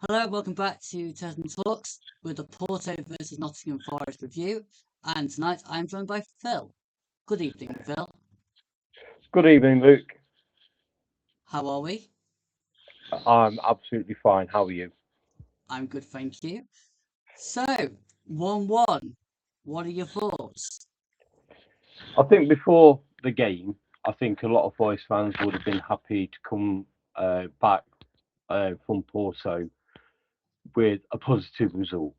Hello, welcome back to Tottenham Talks with the Porto versus Nottingham Forest review. And tonight I'm joined by Phil. Good evening, Phil. Good evening, Luke. How are we? I'm absolutely fine. How are you? I'm good, thank you. So, 1-1. What are your thoughts? I think before the game, I think a lot of Forest fans would have been happy to come back from Porto with a positive result,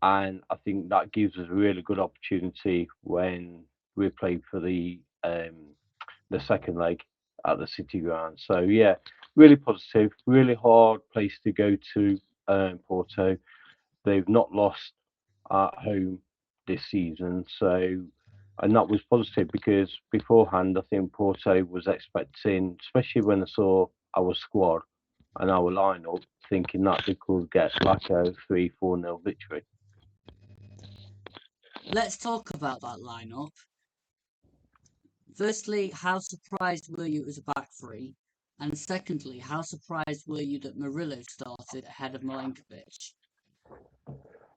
and I think that gives us a really good opportunity when we play for the second leg at the City Ground. So yeah, really positive, really hard place to go to Porto. They've not lost at home this season, so and that was positive because beforehand I think Porto was expecting, especially when I saw our squad and our lineup, thinking that they could get like a 3-4-0 victory. Let's talk about that lineup. Firstly, how surprised were you as a back three? And secondly, how surprised were you that Murillo started ahead of Milenkovic?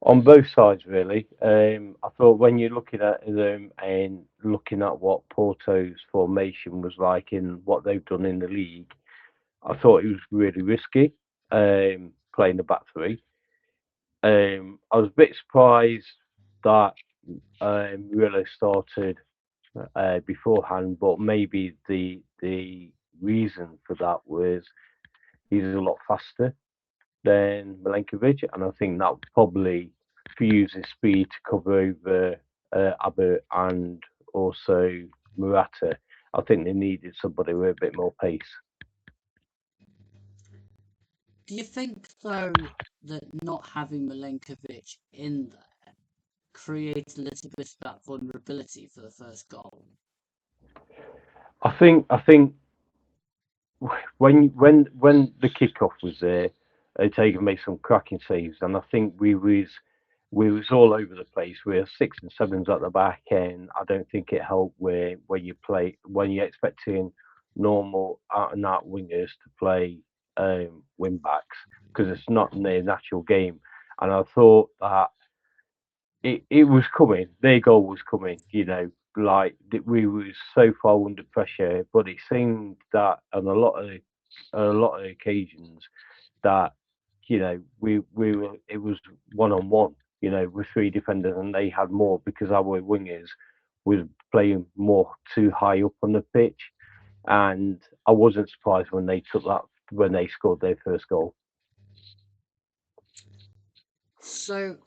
On both sides, really. I thought when you're looking at them and looking at what Porto's formation was like in what they've done in the league, I thought it was really risky playing the back three. I was a bit surprised that Murillo started beforehand, but maybe the reason for that was he's a lot faster than Milenkovic, and I think that probably for using speed to cover over Abbott and also Murata. I think they needed somebody with a bit more pace. Do you think, though, that not having Milenkovic in there creates a little bit of that vulnerability for the first goal? I think when the kickoff was there, Taker made some cracking saves, and I think we was all over the place. We were six and sevens at the back, and I don't think it helped where when you play when you're expecting normal out and out wingers to play wing backs because it's not in their natural game. And I thought that it was coming. Their goal was coming. Like we was so far under pressure, but it seemed that on a lot of occasions that we were it was one on one. With three defenders, and they had more because our wingers was playing more too high up on the pitch, and I wasn't surprised when they scored their first goal. So,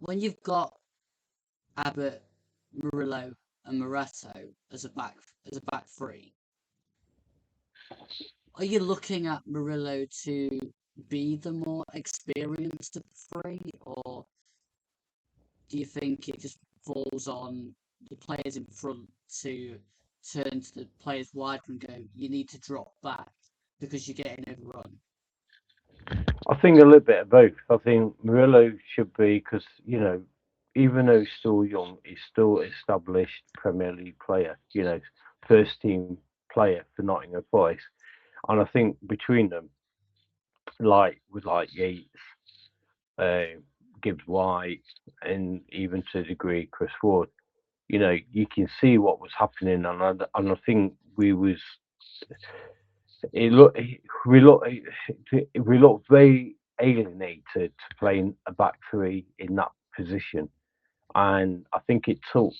when you've got Abbott, Murillo, and Morato as a back three, are you looking at Murillo to be the more experienced of the three, or do you think it just falls on the players in front to turn to the players wide and go, you need to drop back because you're getting overrun? I think a little bit of both. I think Murillo should be because even though he's still young, he's still established Premier League player. First team player for Nottingham Forest, and I think between them, like with like Yates, uh, Gibbs White, and even to a degree Chris Ward, you can see what was happening, and I think it look we look we look very alienated to playing a back three in that position, and I think it took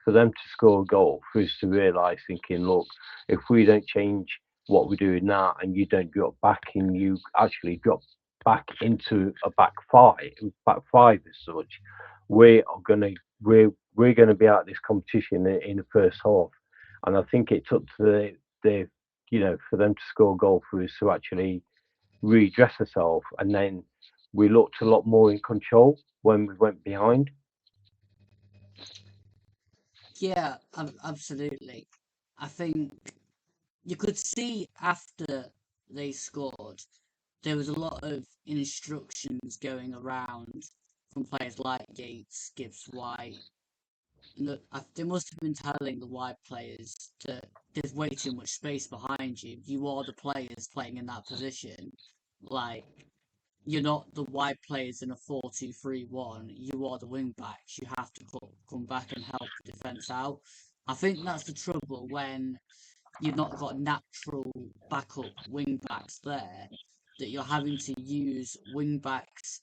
for them to score a goal for us to realise, thinking, look, if we don't change what we're doing now, and you don't drop back, and you actually drop back into a back five as such, we are gonna we're gonna be out of this competition in the first half, and I think it took the for them to score a goal for us to actually redress ourselves, and then we looked a lot more in control when we went behind. Yeah, absolutely. I think you could see after they scored, there was a lot of instructions going around from players like Yates, Gibbs White, look, they must have been telling the wide players that there's way too much space behind you. You are the players playing in that position. Like, you're not the wide players in a 4-2-3-1. You are the wing backs. You have to come back and help the defence out. I think that's the trouble when you've not got natural backup wing backs there, that you're having to use wing backs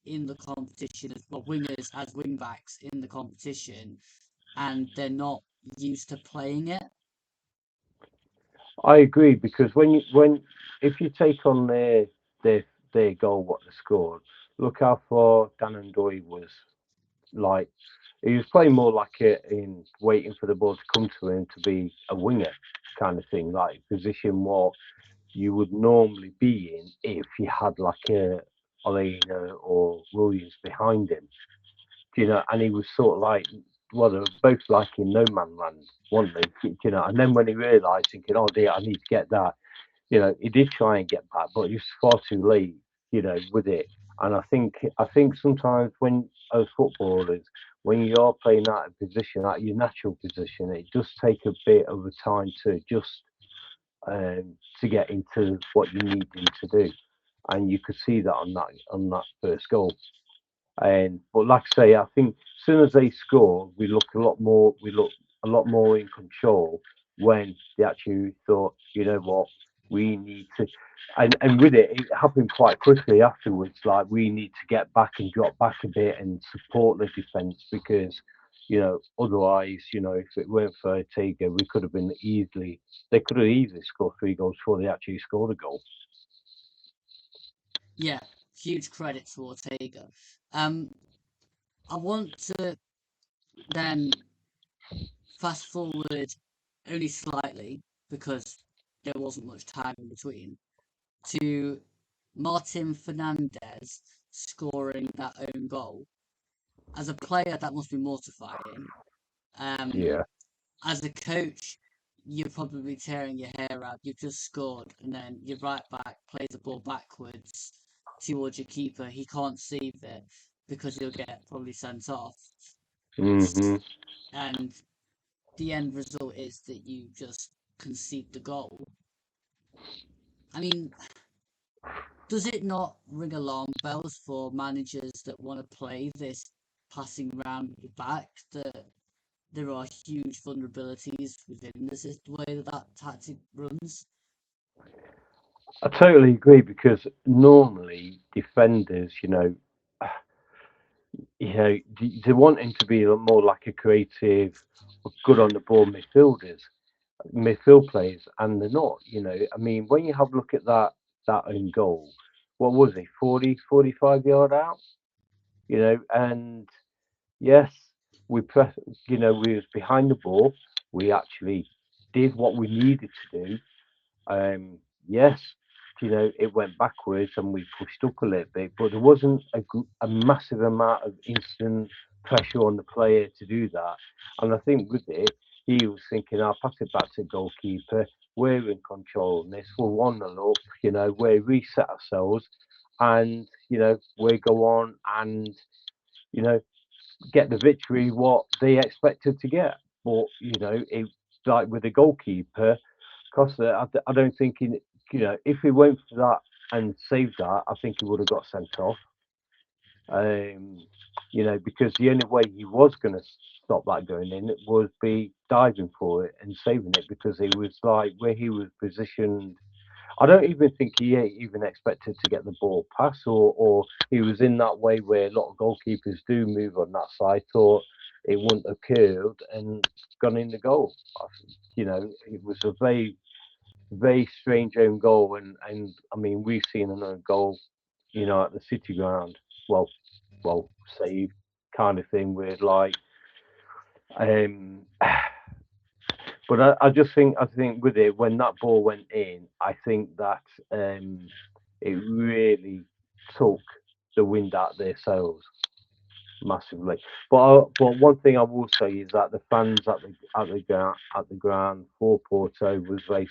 in the competition as well, wingers as wing backs in the competition, and they're not used to playing it. I agree, because when if you take on their their goal, what they scored, look how far Dan and Doy was. Like, he was playing more like in waiting for the ball to come to him, to be a winger kind of thing, like position what you would normally be in if you had like a Olena or Williams behind him. And he was sort of like, well, they were both like in no man land, weren't they? And then when he realised, thinking, oh dear, I need to get that, he did try and get back, but he was far too late, with it. And I think sometimes when, as footballers, when you are playing out of position, out of your natural position, it does take a bit of a time to just to get into what you need him to do. And you could see that on that first goal. But like I say, I think as soon as they score, we look a lot more. We look a lot more in control when they actually thought, you know what, we need to. And with it happened quite quickly afterwards. Like, we need to get back and drop back a bit and support the defence, because otherwise, if it weren't for Ortega, we could have been easily. They could have easily scored 3 goals before they actually scored a goal. Yeah, huge credit to Ortega. Um, I want to then fast forward only slightly, because there wasn't much time in between, to Martim Fernandes scoring that own goal. As a player, that must be mortifying. Um, Yeah. as a coach, you're probably tearing your hair out. You've just scored, and then your right back plays the ball backwards towards your keeper. He can't save it because he'll get probably sent off. Hmm. And the end result is that you just concede the goal. I mean, does it not ring alarm bells for managers that want to play this passing round the back, that there are huge vulnerabilities within the way that tactic runs? I totally agree, because normally defenders, they're wanting to be more like a creative, good on the ball midfield players, and they're not. I mean, when you have a look at that own goal, what was it, 40, 45 yard out? And yes, we press. We was behind the ball. We actually did what we needed to do. Yes, it went backwards and we pushed up a little bit, but there wasn't a massive amount of instant pressure on the player to do that. And I think with it, he was thinking, I'll pass it back to the goalkeeper. We're in control of this. We're 1-0 up. We reset ourselves, and we go on and you know get the victory what they expected to get. But it, like with the goalkeeper, Costa, I don't think if he went for that and saved that, I think he would have got sent off. Um, because the only way he was going to stop that going in was be diving for it and saving it, because he was like where he was positioned. I don't even think he even expected to get the ball pass, or he was in that way where a lot of goalkeepers do move on that side. Thought it wouldn't have curved and gone in the goal. It was a very, very strange own goal, and I mean, we've seen another goal, at the City ground. Well, saved kind of thing, where like, um, but I think with it, when that ball went in, I think that it really took the wind out of their sails massively. But one thing I will say is that the fans at the ground for Porto was very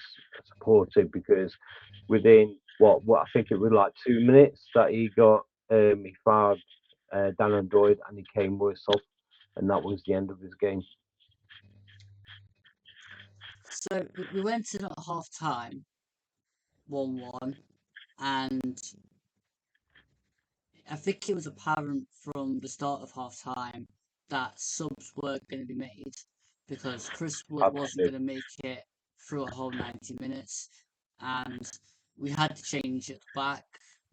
supportive, because within what I think it was like 2 minutes that he fouled Dan and Doyd, and he came worse off. and that was the end of his game. So we went in at half time, 1-1, and I think it was apparent from the start of half time that subs were going to be made because Chris Wood wasn't going to make it through a whole 90 minutes, and we had to change at the back.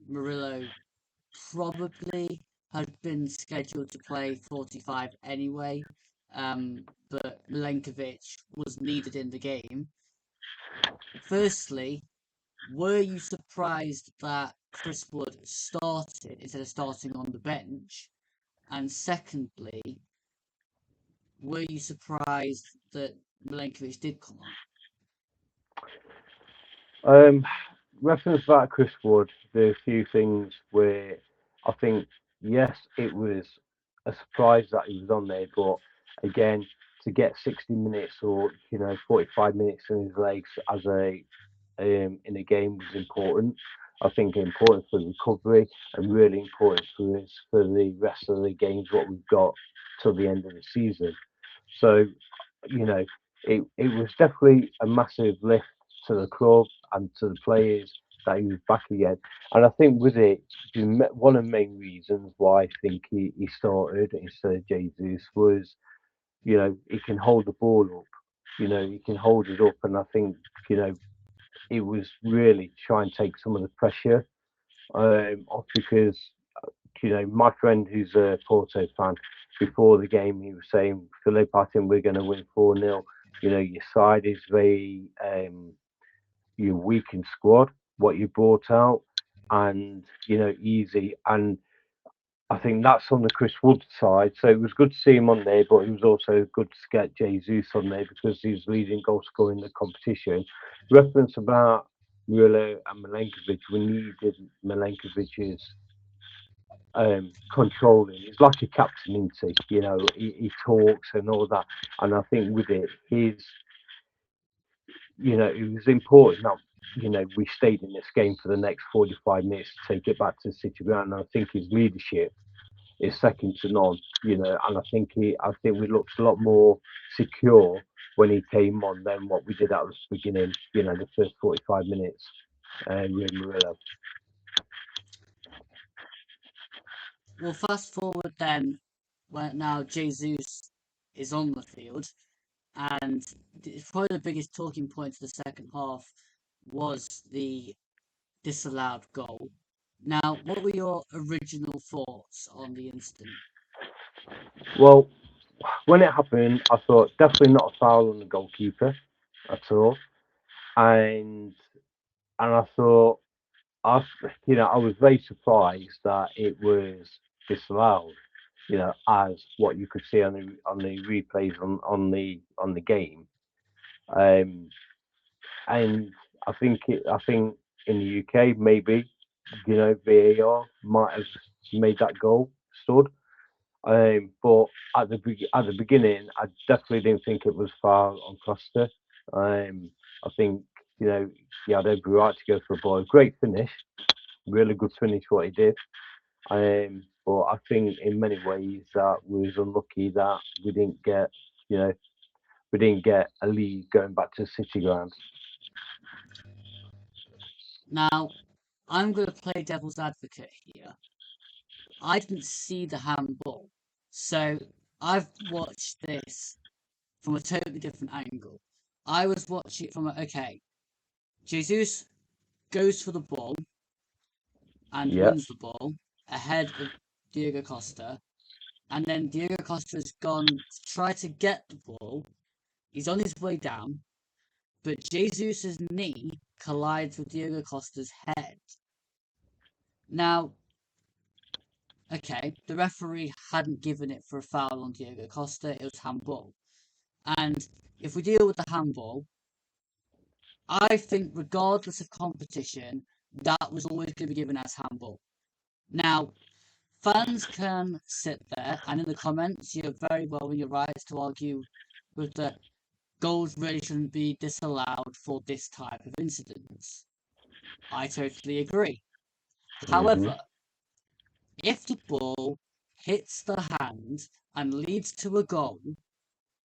Murillo probably had been scheduled to play 45 anyway, but Milenkovic was needed in the game. Firstly, were you surprised that Chris Wood started instead of starting on the bench? And secondly, were you surprised that Milenkovic did come on? Reference back to Chris Wood, there are a few things where I think, yes, it was a surprise that he was on there, but again, to get 60 minutes or 45 minutes in his legs as in a game was important. I think important for recovery and really important for us for the rest of the games what we've got till the end of the season. So, it was definitely a massive lift to the club and to the players that he was back again. And I think with it, one of the main reasons why I think he started instead of Jesus was, he can hold the ball up. He can hold it up, and I think, it was really try and take some of the pressure off because my friend who's a Porto fan, before the game he was saying, Philip, I think we're going to win 4-0. Your side is very your weakened squad, what you brought out, and easy. And I think that's on the Chris Wood side. So it was good to see him on there, but it was also good to get Jesus on there because he's leading goal scorer in the competition. Reference about Murillo and Milenkovic, we needed Milenkovic's controlling. He's like a captain, isn't he? He talks and all that. And I think with it, it was important that, we stayed in this game for the next 45 minutes to take it back to the City ground. And I think his leadership is second to none, and I think we looked a lot more secure when he came on than what we did at the beginning, the first 45 minutes with Murillo. Well, fast forward then, when now Jesus is on the field, and probably the biggest talking point of the second half was the disallowed goal. Now, what were your original thoughts on the incident? Well, when it happened, I thought definitely not a foul on the goalkeeper at all, and I thought I was very surprised that it was disallowed. As what you could see on the replays on the game, and I think in the UK maybe VAR might have made that goal stood. But at the beginning, I definitely didn't think it was foul on Costa. I think he had every right to go for a ball. Great finish, really good finish what he did. But I think in many ways that we was unlucky that we didn't get a lead going back to the City ground. Now, I'm going to play devil's advocate here. I didn't see the handball, so I've watched this from a totally different angle. I was watching it from Jesus goes for the ball and wins the ball ahead of Diogo Costa, and then Diogo Costa has gone to try to get the ball. He's on his way down, but Jesus' knee collides with Diogo Costa's head. Now, the referee hadn't given it for a foul on Diogo Costa, it was handball. And if we deal with the handball, I think regardless of competition, that was always going to be given as handball. Now, fans can sit there and in the comments, you're very well in your rights to argue with the goals really shouldn't be disallowed for this type of incidents. I totally agree. However, if the ball hits the hand and leads to a goal,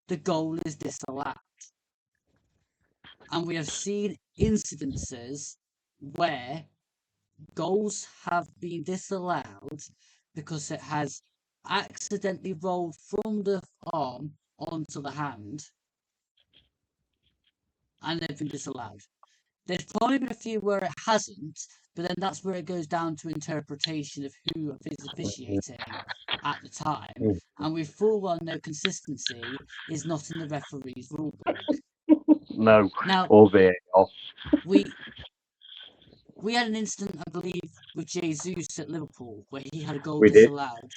the goal is disallowed. And we have seen incidences where goals have been disallowed because it has accidentally rolled from the arm onto the hand and they've been disallowed. There's probably been a few where it hasn't, but then that's where it goes down to interpretation of who is officiating at the time. And with full well no consistency is not in the referee's rulebook. No, Now, or VAR. we had an incident, I believe, with Jesus at Liverpool where he had a goal We did. disallowed,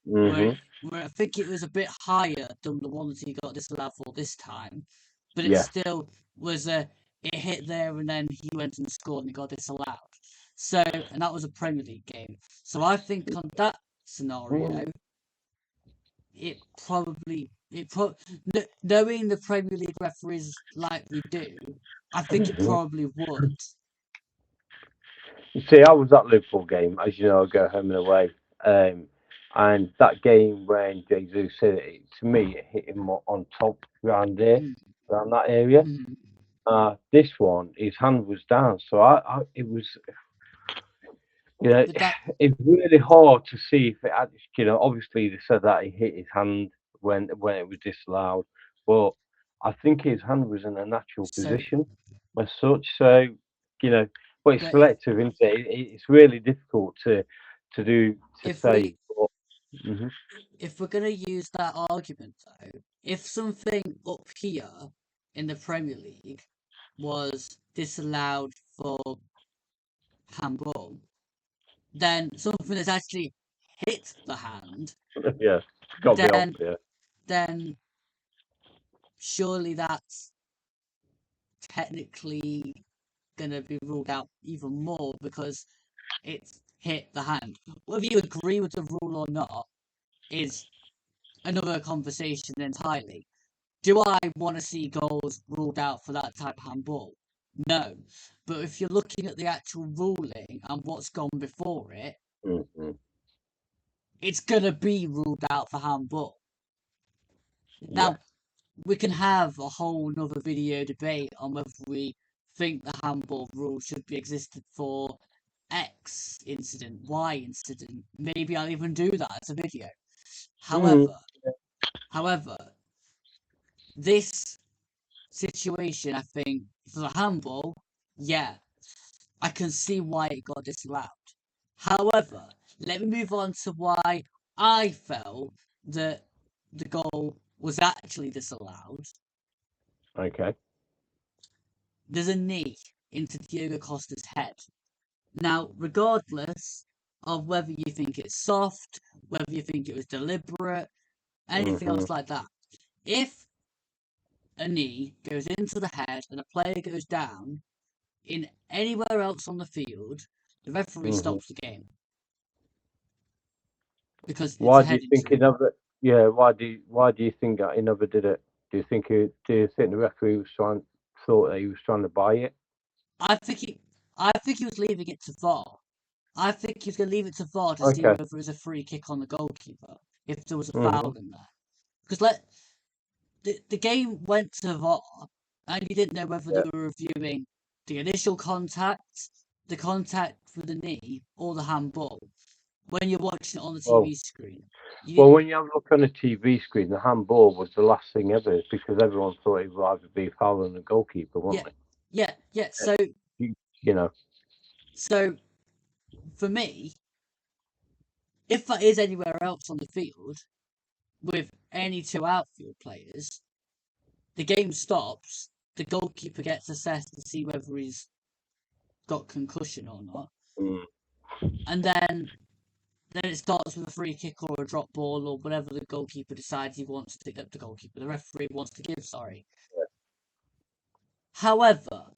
Mm-hmm. where I think it was a bit higher than the one that he got disallowed for this time, but it Yeah. still was it hit there and then he went and scored and it got disallowed. So, and that was a Premier League game. So I think on that scenario, knowing the Premier League referees like we do, I think it probably would. You see, I was at Liverpool game, as you know, I go home and away. And that game when Jesus hit it, to me, it hit him on top around there, around that area. This one, his hand was down, so it was, it's really hard to see if it had, obviously they said that he hit his hand when it was disallowed, but I think his hand was in a natural position as such. So, but it's selective, isn't it? It's really difficult to say. If we're going to use that argument, though, if something up here in the Premier League was disallowed for handball, then something that's actually hit the hand, yeah, got to be obvious. Then surely that's technically going to be ruled out even more because it's hit the hand. Whether you agree with the rule or not is another conversation entirely. Do I want to see goals ruled out for that type of handball? No. But if you're looking at the actual ruling and what's gone before it, it's going to be ruled out for handball. Now, we can have a whole nother video debate on whether we think the handball rule should be existed for X incident, Y incident. Maybe I'll even do that as a video. However, this situation, I think, for the handball, yeah, I can see why it got disallowed. However, let me move on to why I felt that the goal was actually disallowed. Okay. There's a knee into Diogo Costa's head. Now, regardless of whether you think it's soft, whether you think it was deliberate, anything else like that, if a knee goes into the head and a player goes down in anywhere else on the field, the referee stops the game. Because it's why a head do you think injury. he never? Yeah, why do you think that he never did it? Do you think the referee thought that he was trying to buy it? I think he was leaving it to VAR. I think he was going to leave it to VAR to see whether it was a free kick on the goalkeeper if there was a foul in there. Because the game went to VAR and you didn't know whether they were reviewing the initial contact, the contact with the knee, or the handball. When you're watching it on the TV screen. Well, when you have a look on the TV screen, the handball was the last thing ever because everyone thought it would either be foul on the goalkeeper, wasn't it? Yeah. So So for me, if that is anywhere else on the field with any two outfield players, the game stops. The goalkeeper gets assessed to see whether he's got concussion or not, and then it starts with a free kick or a drop ball or whatever the goalkeeper decides he wants to get. The referee wants to give. Sorry. However,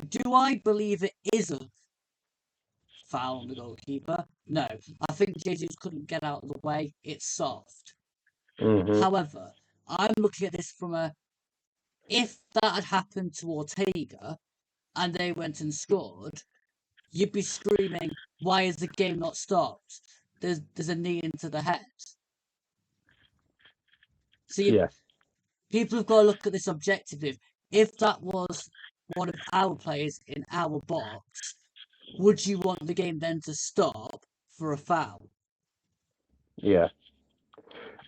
do I believe it is a foul on the goalkeeper? No. I think Jesus couldn't get out of the way. It's soft. However, I'm looking at this from if that had happened to Ortega and they went and scored, you'd be screaming, "Why is the game not stopped? There's a knee into the head." So people have got to look at this objectively. If that was one of our players in our box, would you want the game then to stop for a foul? Yeah.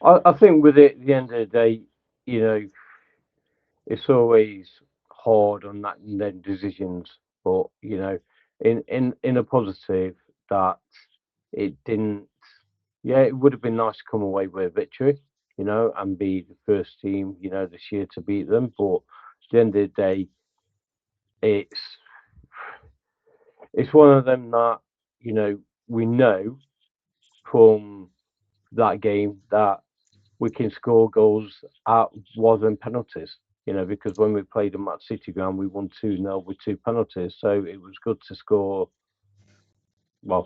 I think with it, at the end of the day, it's always hard on that and then decisions. But in a positive that it didn't. Yeah, it would have been nice to come away with a victory, and be the first team, this year to beat them. But at the end of the day, it's one of them that we know from that game that we can score goals at wasn't penalties. Because when we played them at City Ground, we won 2-0 with 2 penalties. So it was good to score a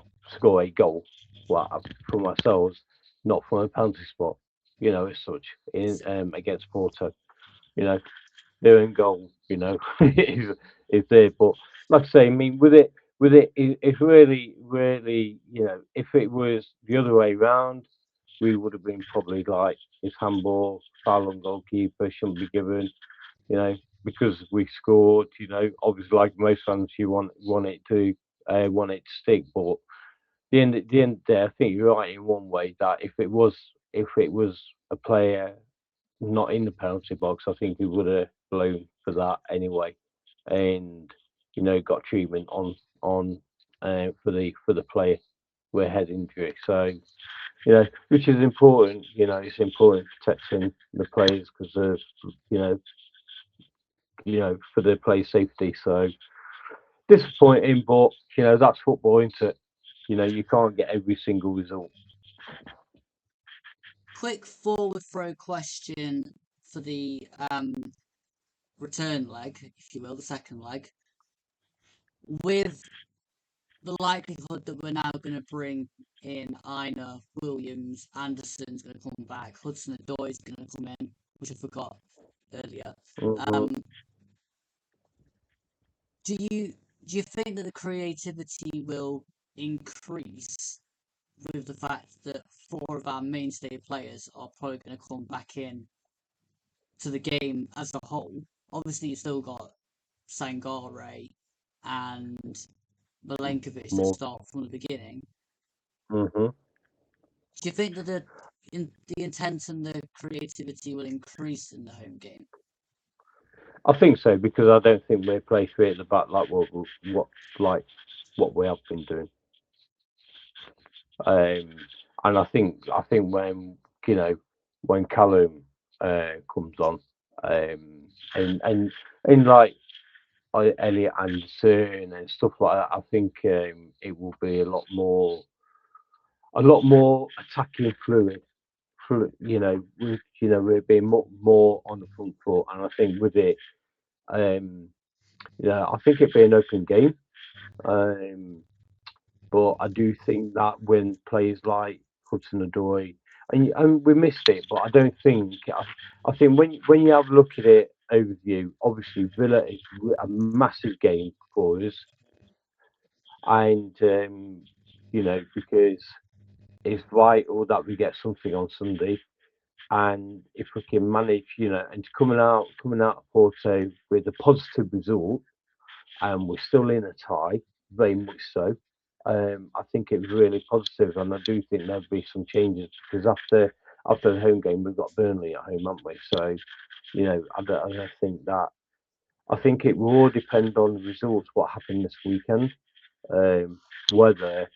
goal from ourselves, not from a penalty spot, as such, in against Porto. Their own goal, is there. But like I say, I mean, it's really, really, if it was the other way round, we would have been probably like, it's handball, foul on goalkeeper, shouldn't be given, because we scored, obviously like most fans, you want it to stick. But the end of the day, I think you're right in one way that if it was a player not in the penalty box, I think he would have blown for that anyway, and got treatment on for the player with head injury. So which is important. It's important protecting the players because of for their play safety. So disappointing, but that's football, isn't it? You can't get every single result. Quick forward throw question for the return leg, if you will, the second leg. With the likelihood that we're now going to bring in Aina, Williams, Anderson's going to come back, Hudson-Odoi is going to come in, which I forgot earlier. Mm-hmm. Do you think that the creativity will increase with the fact that 4 of our mainstay players are probably going to come back in to the game as a whole? Obviously, you've still got Sangare and Milenkovic to More. start from the beginning. Mm-hmm. Do you think that the intent and the creativity will increase in the home game? I think so because I don't think we play three at the back like what we have been doing. And I think when Callum comes on, and like Elliot Anderson and stuff like that, I think it will be a lot more attacking fluid. We're being more on the front foot, and I think with it, I think it'd be an open game. But I do think that when players like Hudson-Odoi, and we missed it, but I don't think. I think when you have a look at it overview, obviously Villa is a massive game for us, and because it's vital that we get something on Sunday, and if we can manage, and coming out of Porto with a positive result, and we're still in a tie, very much so. I think it was really positive, and I do think there'll be some changes because after the home game we've got Burnley at home, haven't we? So, I don't think that. I think it will all depend on the results, what happened this weekend, whether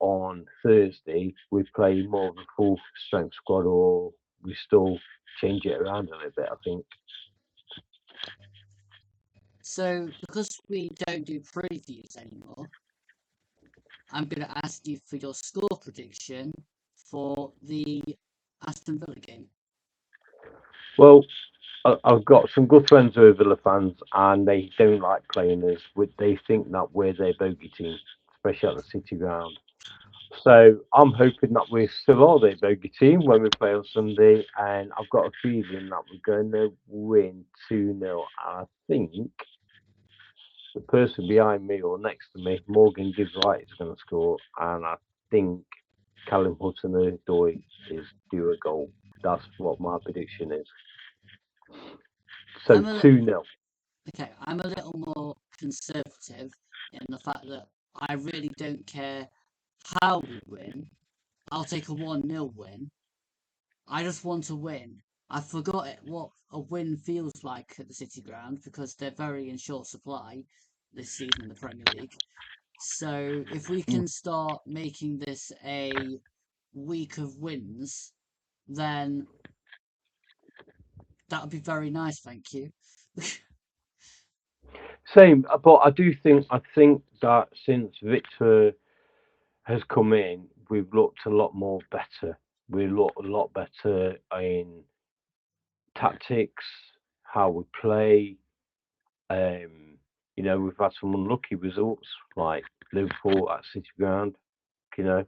on Thursday we play more of a full strength squad or we still change it around a little bit. I think. So, because we don't do previews anymore, I'm going to ask you for your score prediction for the Aston Villa game. Well, I've got some good friends who are Villa fans, and they don't like playing us. They think that we're their bogey team, especially at the City Ground. So I'm hoping that we still are their bogey team when we play on Sunday, and I've got a feeling that we're going to win 2-0. I think the person behind me or next to me, Morgan Gibbs White, is going to score, and I think Callum Hudson-Odoi is due a goal. That's what my prediction is. So 2-0. Okay, I'm a little more conservative in the fact that I really don't care how we win. I'll take a 1-0 win. I just want to win. I forgot what a win feels like at the City Ground because they're very in short supply this season in the Premier League. So if we can start making this a week of wins, then that would be very nice. Thank you. Same, but I think that since Victor has come in, we've looked a lot more better. We look a lot better in tactics, how we play. We've had some unlucky results like Liverpool at City Ground. I'm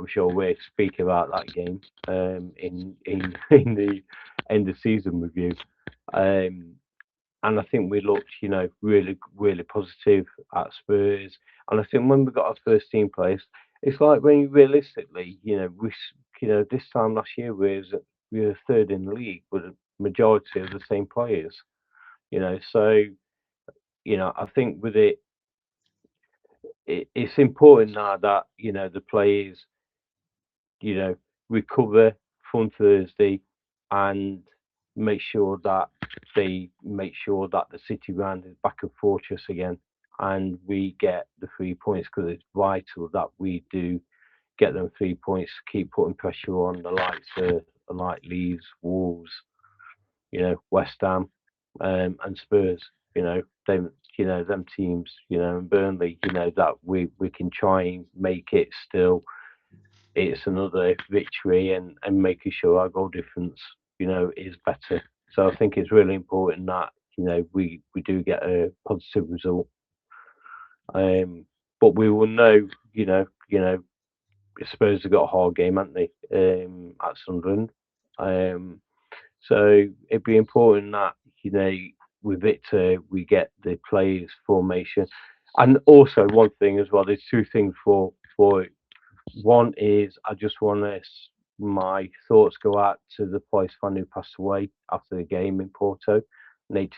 sure we'll speak about that game in the end of season review. And I think we looked, really, really positive at Spurs. And I think when we got our first team place, it's like when you realistically, this time last year we were third in the league with a majority of the same players. So I think with it's important now that the players, recover from Thursday and make sure that the City Ground is back a fortress again, and we get the 3 points because it's vital that we do get them 3 points. Keep putting pressure on the likes like Leeds, Wolves, West Ham, and Spurs. Them teams, and Burnley. That we can try and make it still. It's another victory and making sure our goal difference, is better. So I think it's really important that we do get a positive result. But we will know, Spurs have got a hard game, haven't they, at Sunderland. So it'd be important that with Victor we get the players formation, and also one thing as well. There's two things for it. One is I just want my thoughts go out to the police fan who passed away after the game in Porto. An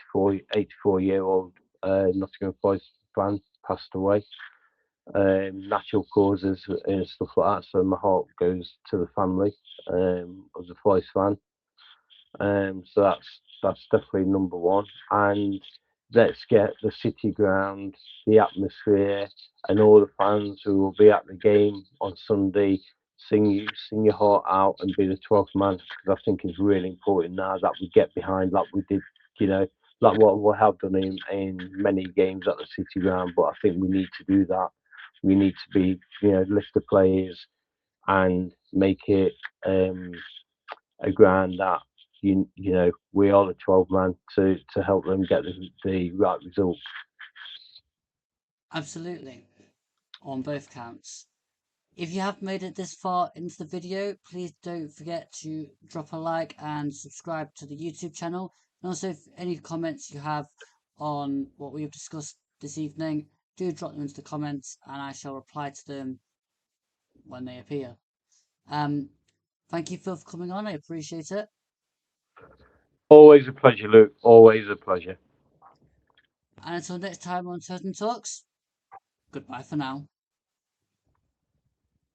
84-year-old Nottingham Forest fan passed away. Natural causes and stuff like that. So my heart goes to the family of the Forest fan. So that's definitely number one. And let's get the City Ground, the atmosphere, and all the fans who will be at the game on Sunday sing your heart out and be the 12th man. Because I think it's really important now that we get behind like we did, like what we have done in many games at the City Ground. But I think we need to do that. We need to be, lift the players and make it a ground that we are the 12 man to help them get the right result. Absolutely, on both counts. If you have made it this far into the video, please don't forget to drop a like and subscribe to the YouTube channel. And also, if any comments you have on what we've discussed this evening, do drop them into the comments and I shall reply to them when they appear. Thank you, Phil, for coming on. I appreciate it. Always a pleasure, Luke. Always a pleasure. And until next time on Certain Talks, goodbye for now.